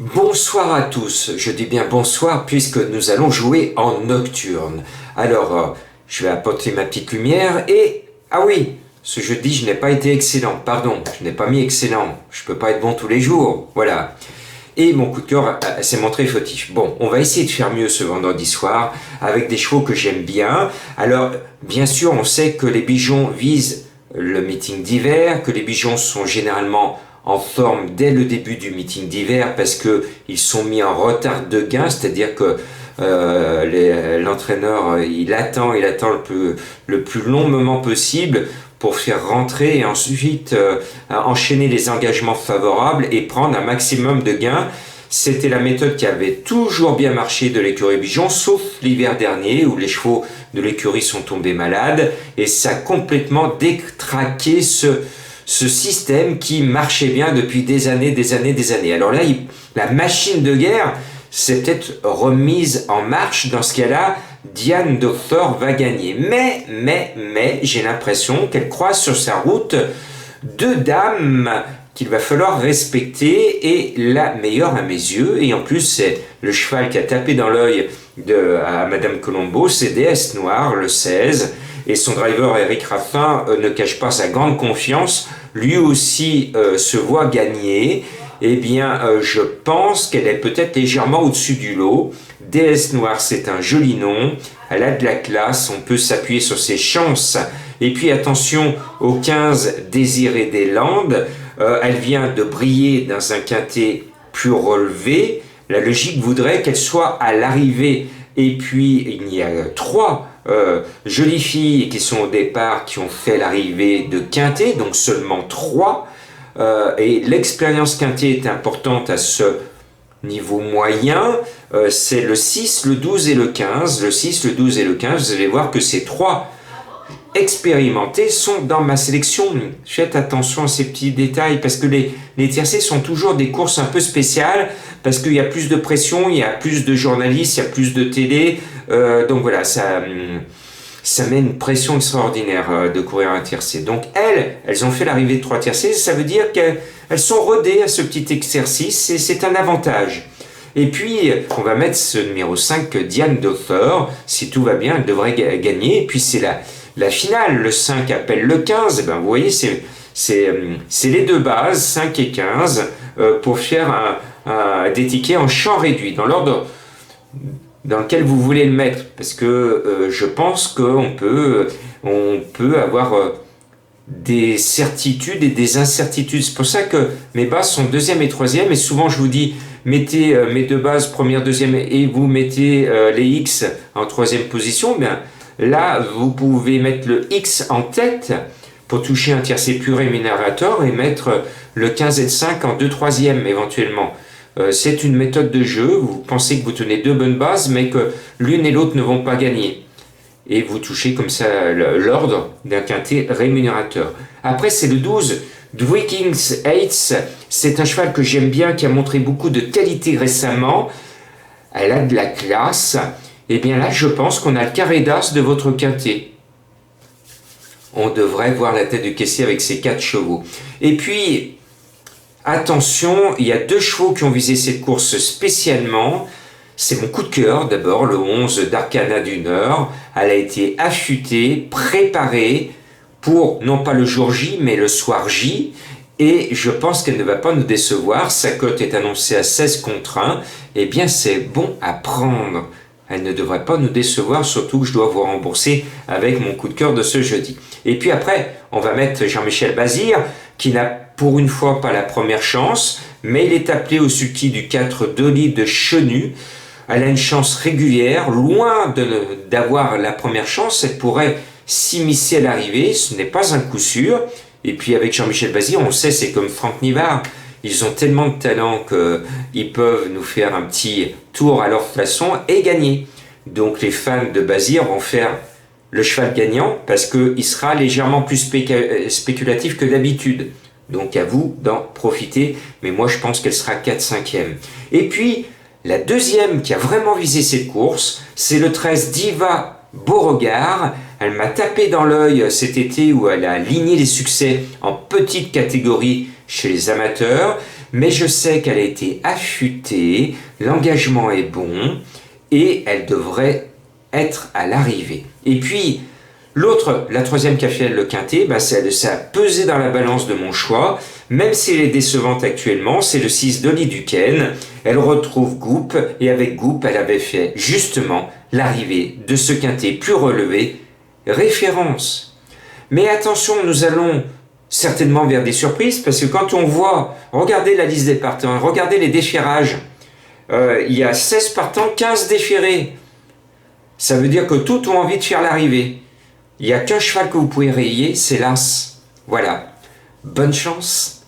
Bonsoir à tous, je dis bien bonsoir puisque nous allons jouer en nocturne. Alors, je vais apporter ma petite lumière et... Ah oui, ce jeudi je n'ai pas été excellent, pardon, je n'ai pas mis excellent, je peux pas être bon tous les jours, voilà. Et mon coup de cœur s'est montré fautif. Bon, on va essayer de faire mieux ce vendredi soir avec des chevaux que j'aime bien. Alors, bien sûr, on sait que les Bijons visent le meeting d'hiver, que les Bijons sont généralement en forme dès le début du meeting d'hiver parce qu'ils sont mis en retard de gain, c'est-à-dire que l'entraîneur il attend le plus long moment possible pour faire rentrer et ensuite enchaîner les engagements favorables et prendre un maximum de gains. C'était la méthode qui avait toujours bien marché de l'écurie Bijon, sauf l'hiver dernier où les chevaux de l'écurie sont tombés malades et ça a complètement détraqué ce système qui marchait bien depuis des années. Alors là, la machine de guerre s'est peut-être remise en marche. Dans ce cas-là, Diane Doctor va gagner. Mais, j'ai l'impression qu'elle croise sur sa route deux dames qu'il va falloir respecter et la meilleure à mes yeux. Et en plus, c'est le cheval qui a tapé dans l'œil à Madame Colombo, c'est DS Noir, le 16. Et son driver Eric Raffin ne cache pas sa grande confiance. Lui aussi se voit gagner. Eh bien, je pense qu'elle est peut-être légèrement au-dessus du lot. DS Noir, c'est un joli nom. Elle a de la classe, on peut s'appuyer sur ses chances. Et puis attention au 15 Désiré des Landes. Elle vient de briller dans un quintet plus relevé. La logique voudrait qu'elle soit à l'arrivée. Et puis, il y a trois jolies filles qui sont au départ, qui ont fait l'arrivée de quintet, donc seulement trois. Et l'expérience quintet est importante à ce niveau moyen. C'est le 6, le 12 et le 15. Le 6, le 12 et le 15, vous allez voir que ces trois expérimentés sont dans ma sélection. Faites attention à ces petits détails parce que les tiercés sont toujours des courses un peu spéciales parce qu'il y a plus de pression, il y a plus de journalistes, il y a plus de télé. Donc voilà, ça met une pression extraordinaire de courir un tiercé. Donc elles ont fait l'arrivée de trois tiercés, ça veut dire qu'elles sont rodées à ce petit exercice et c'est un avantage. Et puis, on va mettre ce numéro 5, Diane Doctor. Si tout va bien, elle devrait gagner. Et puis, c'est la finale. Le 5 appelle le 15. Et ben, vous voyez, c'est les deux bases, 5 et 15, pour faire des tickets en champ réduit, dans l'ordre dans lequel vous voulez le mettre. Parce que je pense qu'on peut avoir des certitudes et des incertitudes. C'est pour ça que mes bases sont deuxième et troisième. Et souvent, je vous dis, mettez mes deux bases, première, deuxième, et vous mettez les X en troisième position. Bien, là, vous pouvez mettre le X en tête pour toucher un tiercé plus rémunérateur et mettre le 15 et le 5 en deux troisièmes éventuellement. C'est une méthode de jeu. Vous pensez que vous tenez deux bonnes bases, mais que l'une et l'autre ne vont pas gagner. Et vous touchez comme ça l'ordre d'un quintet rémunérateur. Après, c'est le 12, Dwikings Heights. C'est un cheval que j'aime bien, qui a montré beaucoup de qualité récemment. Elle a de la classe. Et bien là, je pense qu'on a le carré d'as de votre quintet. On devrait voir la tête du caissier avec ses 4 chevaux. Et puis, attention, il y a 2 chevaux qui ont visé cette course spécialement. C'est mon coup de cœur d'abord, le 11 d'Arcana du Nord. Elle a été affûtée, préparée pour, non pas le jour J, mais le soir J. Et je pense qu'elle ne va pas nous décevoir. Sa cote est annoncée à 16 contre 1. Eh bien, c'est bon à prendre. Elle ne devrait pas nous décevoir, surtout que je dois vous rembourser avec mon coup de cœur de ce jeudi. Et puis après, on va mettre Jean-Michel Bazir, qui n'a pour une fois pas la première chance, mais il est appelé au sulky du 4 Dolly de Chenu. Elle a une chance régulière, loin d'avoir la première chance, elle pourrait s'immiscer à l'arrivée, ce n'est pas un coup sûr. Et puis avec Jean-Michel Bazir, on sait, c'est comme Franck Nivard, ils ont tellement de talent qu'ils peuvent nous faire un petit tour à leur façon et gagner. Donc les fans de Bazir vont faire le cheval gagnant parce qu'il sera légèrement plus spéculatif que d'habitude. Donc à vous d'en profiter, mais moi je pense qu'elle sera 4-5e. Et puis, la deuxième qui a vraiment visé cette course, c'est le 13 Diva Beauregard. Elle m'a tapé dans l'œil cet été où elle a aligné les succès en petite catégorie chez les amateurs. mais je sais qu'elle a été affûtée, l'engagement est bon, et elle devrait être à l'arrivée. Et puis, la troisième qui a fait le quintet, ça a pesé dans la balance de mon choix, même si elle est décevante actuellement, c'est le 6 d'Oli Duquesne. Elle retrouve Goup, et avec Goup, elle avait fait justement l'arrivée de ce quintet plus relevé, référence. Mais attention, nous allons certainement vers des surprises, parce que quand on voit, regardez la liste des partants, regardez les déchirages, il y a 16 partants, 15 déchirés. Ça veut dire que toutes ont envie de faire l'arrivée. Il n'y a qu'un cheval que vous pouvez rayer, c'est l'As. Voilà. Bonne chance.